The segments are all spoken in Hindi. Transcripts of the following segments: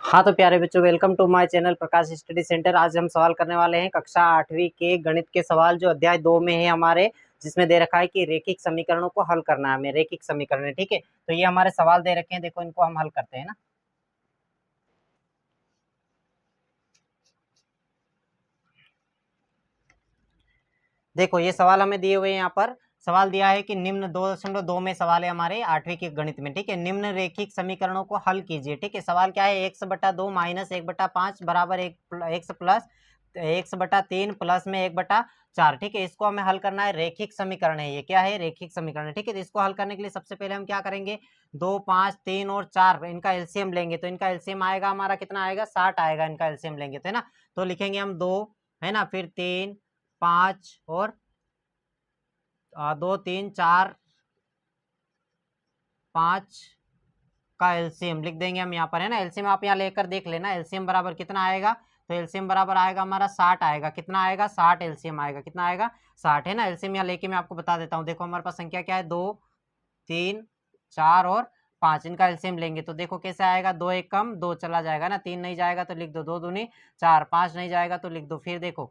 हाँ तो प्यारे बच्चों, welcome to my channel Prakash study centre. आज हम सवाल करने वाले हैं कक्षा 8वीं के गणित के सवाल, जो अध्याय 2 में है हमारे, जिसमें दे रखा है कि रेखिक समीकरणों को हल करना है हमें। रेखिक समीकरण, ठीक है। तो ये हमारे सवाल दे रखे हैं, देखो इनको हम हल करते हैं ना। देखो ये सवाल हमें दिए हुए हैं, यहाँ पर सवाल दिया है कि निम्न 2.2 में सवाल है हमारे 8वीं के गणित में, ठीक है। निम्न रेखिक समीकरणों को हल कीजिए, ठीक है। सवाल क्या है, x/2 माइनस 1/5 बराबर x प्लस x/3 प्लस में 1/4, ठीक है। इसको हमें हल करना है। रेखिक समीकरण है ये, क्या है, रेखिक समीकरण है, ठीक है। तो इसको हल करने के लिए सबसे पहले हम क्या करेंगे, 2, 5, 3 और 4 इनका एलसीएम लेंगे। तो इनका एलसीएम आएगा हमारा कितना आएगा, 60 आएगा इनका एलसीएम लेंगे तो, है ना। तो लिखेंगे हम 2, है ना, फिर 3, 5 और 2, 3, 4, 5 का एलसीएम लिख देंगे हम यहाँ पर, है ना। एलसीएम आप यहाँ लेकर देख लेना, एलसीएम बराबर कितना आएगा। तो एलसीएम बराबर आएगा हमारा 60 आएगा। कितना आएगा, 60 एलसीएम आएगा। कितना आएगा, 60, है ना। एलसीएम यहाँ लेके मैं आपको बता देता हूँ। देखो हमारे पास संख्या क्या है, 2, 3, 4 और 5, इनका एलसीएम लेंगे तो देखो कैसे आएगा, 2 एक कम 2 चला जाएगा ना, 3 नहीं जाएगा तो लिख दो 2 दूनी 4, 5 नहीं जाएगा तो लिख दो। फिर देखो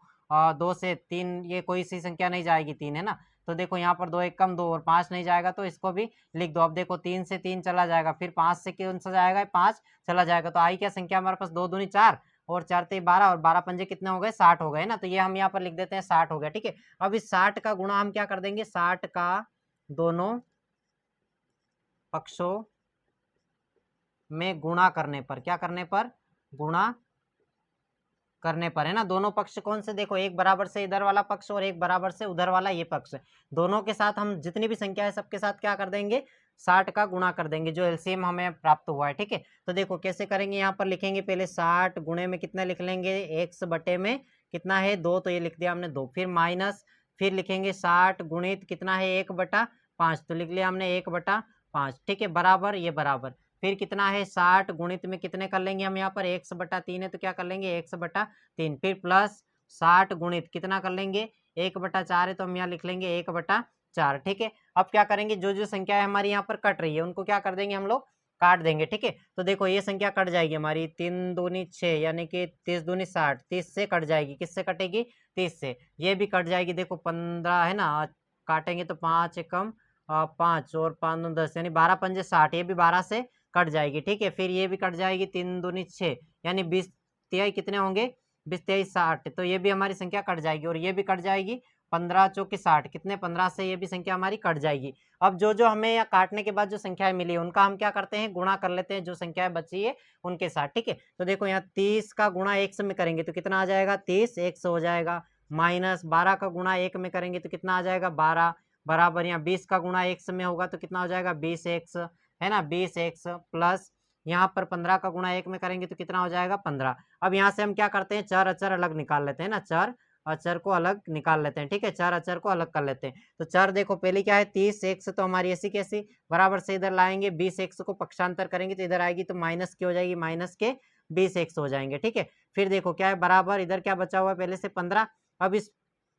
2 से 3 ये कोई सी संख्या नहीं जाएगी, 3, है ना। तो देखो यहाँ पर 2 एक कम 2 और 5 नहीं जाएगा तो इसको भी लिख दो। अब देखो 3 से 3 चला जाएगा, फिर 5 से कौन सा जाएगा, 5 चला जाएगा। तो आई क्या संख्या हमारे पास, 2 दूनी 4 और 4 ते 12 और 12 पंजे कितने हो गए, 60 हो गए ना। तो ये हम यहाँ पर लिख देते हैं 60 हो गया, ठीक है। अब इस 60 का गुणा हम क्या कर देंगे, 60 का दोनों पक्षों में गुणा करने पर, क्या करने पर, गुणा करने पर, है ना। दोनों पक्ष कौन से, देखो एक बराबर से इधर वाला पक्ष और एक बराबर से उधर वाला ये पक्ष, दोनों के साथ हम जितनी भी संख्या है सबके साथ क्या कर देंगे, 60 का गुणा कर देंगे, जो एलसीएम हमें प्राप्त हुआ है, ठीक है। तो देखो कैसे करेंगे, यहाँ पर लिखेंगे पहले 60 गुणे में कितना लिख लेंगे, x बटे में कितना है 2, तो ये लिख दिया हमने 2, फिर माइनस, फिर लिखेंगे 60 गुणित कितना है 1/5, तो लिख लिया हमने 1/5, ठीक है, बराबर, ये बराबर, फिर कितना है 60 गुणित में कितने कर लेंगे हम यहाँ पर, x/3 है तो क्या कर लेंगे, x/3, फिर प्लस 60 गुणित कितना कर लेंगे, 1/4 है तो हम यहाँ लिख लेंगे 1/4, ठीक है। अब क्या करेंगे, जो जो संख्या है हमारी यहाँ पर कट रही है उनको क्या कर देंगे हम लोग, काट देंगे, ठीक है। तो देखो ये संख्या कट जाएगी हमारी, 3 दूनी 6 यानी कि 30 दूनी 60, 30 से कट जाएगी, किससे कटेगी, 30 से। ये भी कट जाएगी, देखो 15 है ना, काटेंगे तो 5 एकम 5 और 5 दूनी 10 यानी 12 पंजे 60, ये भी 12 से कट जाएगी, ठीक है। फिर ये भी कट जाएगी, 3 दूनी 6 यानी 20 तिहाई कितने होंगे, 20 तिहाई 60, तो ये भी हमारी संख्या कट जाएगी, और ये भी कट जाएगी, 15 चौके 60 कितने, 15 से ये भी संख्या हमारी कट जाएगी। अब जो जो हमें यहाँ काटने के बाद जो संख्याएं मिली उनका हम क्या करते हैं, गुणा कर लेते हैं जो संख्याएं बची है उनके साथ, ठीक है। तो देखो यहाँ 30 का गुणा 1 में करेंगे तो कितना आ जाएगा, 30 100 हो जाएगा, माइनस 12 का गुणा 1 में करेंगे तो कितना आ जाएगा, 12, बराबर यहाँ 20 का गुणा 1 में होगा तो कितना हो जाएगा, 20x, है ना, 20x, प्लस यहाँ पर 15 का गुणा 1 में करेंगे तो कितना हो जाएगा, 15। अब यहाँ से हम क्या करते हैं, चर अचर अलग निकाल लेते हैं ना, चर अचर को अलग निकाल लेते हैं, ठीक है, चर अचर को अलग कर लेते हैं। तो चर देखो पहले क्या है, 30x, तो हमारी ऐसी कैसी, बराबर से इधर लाएंगे, 20x को पक्षांतर करेंगे तो इधर आएगी तो माइनस की हो जाएगी, माइनस के 20x हो जाएंगे, ठीक है। फिर देखो क्या है, बराबर इधर क्या बचा हुआ है पहले से 15, अब इस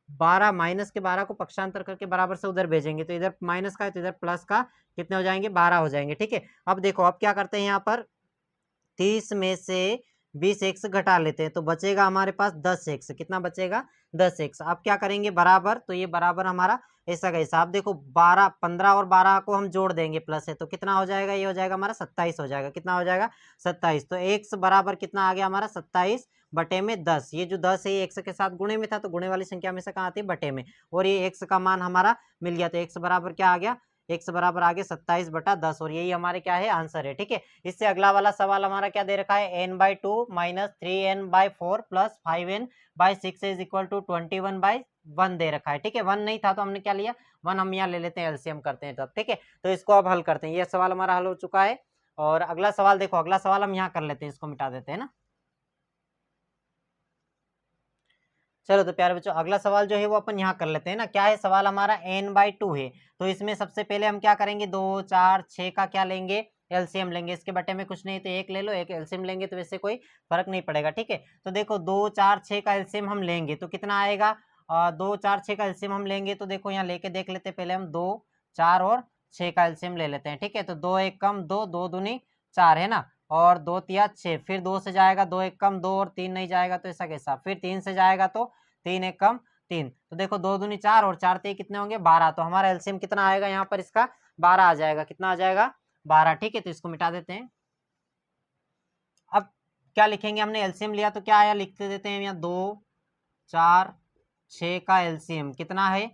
12 माइनस के 12 को पक्षांतर करके बराबर से उधर भेजेंगे तो इधर माइनस का है तो इधर प्लस का कितने हो जाएंगे, 12 हो जाएंगे, ठीक है। अब देखो अब क्या करते हैं, यहाँ पर 30 में से 20x घटा लेते हैं तो बचेगा हमारे पास 10x, कितना बचेगा, 10x। अब क्या करेंगे, बराबर, तो ये बराबर हमारा ऐसा का हिसाब, देखो 12 15 और 12 को हम जोड़ देंगे, प्लस है तो कितना हो जाएगा, ये हो जाएगा हमारा 27 हो जाएगा, कितना हो जाएगा, 27। तो x बराबर कितना आ गया हमारा, 27 बटे में 10, ये जो 10 है ये x के साथ गुणे में था तो गुणे वाली संख्या हमेशा कहाँ आती है, बटे में, और ये x का मान हमारा मिल गया तो x बराबर क्या आ गया, x बराबर आ गया 27/10, और यही हमारे क्या है, आंसर है, ठीक है। इससे अगला वाला सवाल हमारा क्या दे रखा है, n/2 minus 3n/4 plus 5n/6 is equal to 21/1 दे रखा है, ठीक है। 1 नहीं था तो हमने क्या लिया, 1 हम यहाँ ले लेते हैं, एलसीएम करते हैं तब, ठीक है। तो इसको अब हल करते हैं, ये सवाल हमारा हल हो चुका है। और अगला सवाल देखो, अगला सवाल हम यहाँ कर लेते हैं, इसको मिटा देते हैं ना। चलो तो प्यारे बच्चों अगला सवाल जो है वो अपन यहाँ कर लेते हैं ना। क्या है सवाल हमारा, n/2 है, तो इसमें सबसे पहले हम क्या करेंगे, 2 4 6 का क्या लेंगे, एलसीएम लेंगे। इसके बटे में कुछ नहीं तो एक ले लो, एक एलसीएम लेंगे तो वैसे कोई फर्क नहीं पड़ेगा, ठीक है। तो देखो 2 4 6 का एलसीएम हम लेंगे तो कितना आएगा, 2 4 6 का एलसीएम हम लेंगे तो देखो यहाँ लेके देख लेते हैं, पहले हम 2 4 और 6 का एलसीएम ले लेते हैं, ठीक है। तो 2 एक कम 2, 2 दूनी 4, है ना, और 2 तिया 6, फिर 2 से जाएगा 2 एक कम 2 और 3 नहीं जाएगा तो ऐसा कैसा, फिर 3 से जाएगा तो 3 एक कम 3, तो देखो 2 दूनी 4 और 4 तिया कितने होंगे 12, तो हमारा एलसीएम कितना आएगा यहाँ पर इसका 12 आ जाएगा, कितना आ जाएगा 12, ठीक है। तो इसको मिटा देते हैं। अब क्या लिखेंगे, हमने एलसीएम लिया तो क्या आया, लिखते देते हैं यहाँ 2 4 6 का एलसीएम कितना है,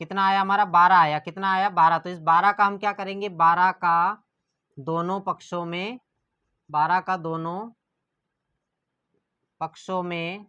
कितना आया हमारा 12 आया, कितना आया 12, तो इस 12 का हम क्या करेंगे, 12 का दोनों पक्षों में, 12 का दोनों पक्षों में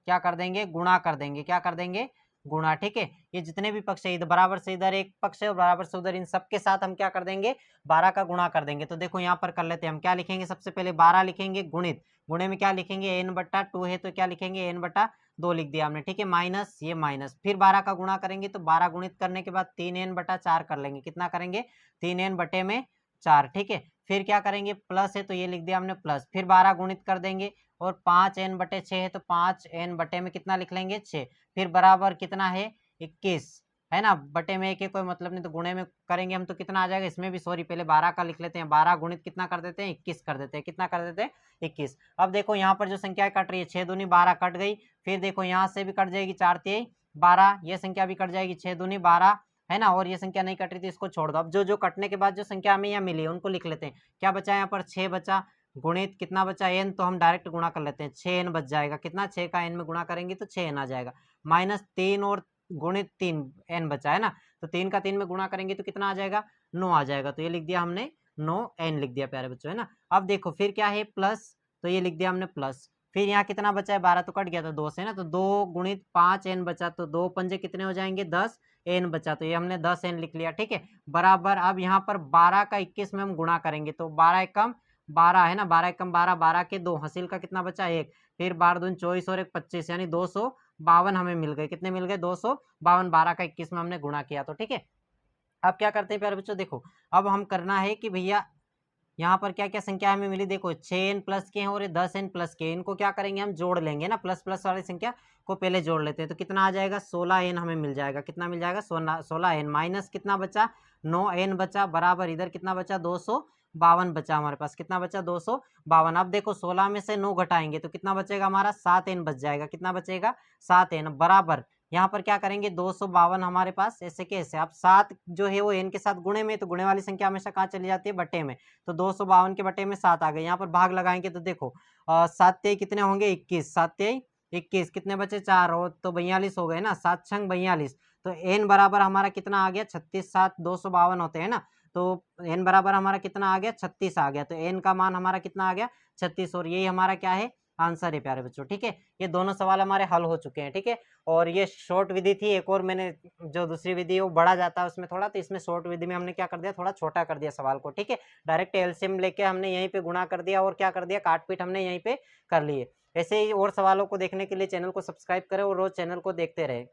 क्या कर देंगे, गुणा कर देंगे, क्या कर देंगे गुणा, ठीक है। ये जितने भी पक्ष है इधर बराबर से इधर एक पक्ष है और बराबर से उधर, इन सब के साथ हम क्या कर देंगे 12 का गुणा कर देंगे। तो देखो यहाँ पर कर लेते हैं हम, क्या लिखेंगे, सबसे पहले 12 लिखेंगे गुणित, गुणे में क्या लिखेंगे n/2 है तो क्या लिखेंगे n/2 लिख दिया हमने, ठीक है, माइनस ये माइनस, फिर 12 का गुणा करेंगे तो 12 गुणित करने के बाद 3n/4 कर लेंगे, कितना करेंगे 3n/4, ठीक है। फिर क्या करेंगे, प्लस है तो ये लिख दिया हमने प्लस, फिर 12 गुणित कर देंगे और 5n/6 है तो 5n/, में कितना लिख लेंगे 6, फिर बराबर कितना है 21 है ना, बटे में एक कोई मतलब नहीं तो गुणे में करेंगे हम तो कितना आ जाएगा, इसमें भी सॉरी पहले 12 का लिख लेते हैं, 12 गुणित कितना कर देते हैं 21 कर देते हैं, कितना कर देते हैं 21। अब देखो यहाँ पर जो संख्या कट रही है 6 दूनी 12 कट गई, फिर देखो यहाँ से भी कट जाएगी 4 तिहाई 12, ये संख्या भी कट जाएगी 6 दूनी 12 है ना, और ये संख्या नहीं कट रही थी इसको छोड़ दो। अब जो जो कटने के बाद जो संख्या हमें यहाँ मिली है उनको लिख लेते हैं, क्या बचा यहाँ पर 6 बचा, गुणित कितना बचा n, तो हम डायरेक्ट गुणा कर लेते हैं, 6n बच जाएगा, कितना 6 का n में गुणा करेंगे तो 6n आ जाएगा, माइनस 3 और गुणित 3n बचा है ना, तो 3 का 3 में गुणा करेंगे तो कितना आ जाएगा 9 आ जाएगा, तो ये लिख दिया हमने 9n लिख दिया प्यारे बच्चों है ना। अब देखो फिर क्या है प्लस, तो ये लिख दिया हमने प्लस, फिर यहाँ कितना बचा है 12 तो कट गया था 2 से ना, तो 2 गुणित 5n बचा, तो 2 पंजे कितने हो जाएंगे 10n बचा, तो ये हमने 10n लिख लिया, ठीक है, बराबर। अब यहाँ पर 12 का 21 में हम गुणा करेंगे तो 12 एकम 12 है ना, 12 एकम 12, 12 के 2, हासिल का कितना बचा 1, फिर 12 दूनी 24 और 1 25, यानी 252 हमें मिल गए, कितने मिल गए 252, 12 का 21 में हमने गुणा किया, तो ठीक है। अब क्या करते हैं प्यारे बच्चों, देखो अब हम करना है कि भैया यहाँ पर क्या क्या संख्या हमें मिली, देखो 6n प्लस के हैं और 10n प्लस के, इनको क्या करेंगे हम जोड़ लेंगे ना, प्लस प्लस वाली संख्या को पहले जोड़ लेते हैं, तो कितना आ जाएगा 16n हमें मिल जाएगा, कितना मिल जाएगा 16n, माइनस कितना बचा 9n बचा, बराबर इधर कितना बचा 252 बचा हमारे पास, कितना बचा 252। अब देखो 16 में से 9 घटाएंगे तो कितना बचेगा हमारा 7n बच जाएगा, कितना बचेगा 7n, बराबर यहाँ पर क्या करेंगे 252 हमारे पास ऐसे कैसे, अब 7 जो है वो n के साथ गुणे में, तो गुणे वाली संख्या हमेशा कहाँ चली जाती है बटे में, तो 252 के बटे में 7 आ गए, यहाँ पर भाग लगाएंगे तो देखो 7 तिहाई कितने होंगे 21, 7 तिहाई 21, कितने बचे 4 हो तो 42 हो गए ना, 7 छंग 42, तो n बराबर हमारा कितना आ गया 36, 7 252 होते हैं ना, तो n बराबर हमारा कितना आ गया 36 आ गया, तो n का मान हमारा कितना आ गया 36, और यही हमारा क्या है आंसर है प्यारे बच्चों, ठीक है। ये दोनों सवाल हमारे हल हो चुके हैं, ठीक है। और ये शॉर्ट विधि थी, एक और मैंने जो दूसरी विधि है वो बड़ा जाता है उसमें थोड़ा, तो इसमें शॉर्ट विधि में हमने क्या कर दिया थोड़ा छोटा कर दिया सवाल को, ठीक है। डायरेक्ट एलसीएम लेके हमने यहीं पे गुणा कर दिया और क्या कर दिया काट पीट हमने यहीं पे कर लिए। ऐसे ही और सवालों को देखने के लिए चैनल को सब्सक्राइब करें और रोज चैनल को देखते रहे।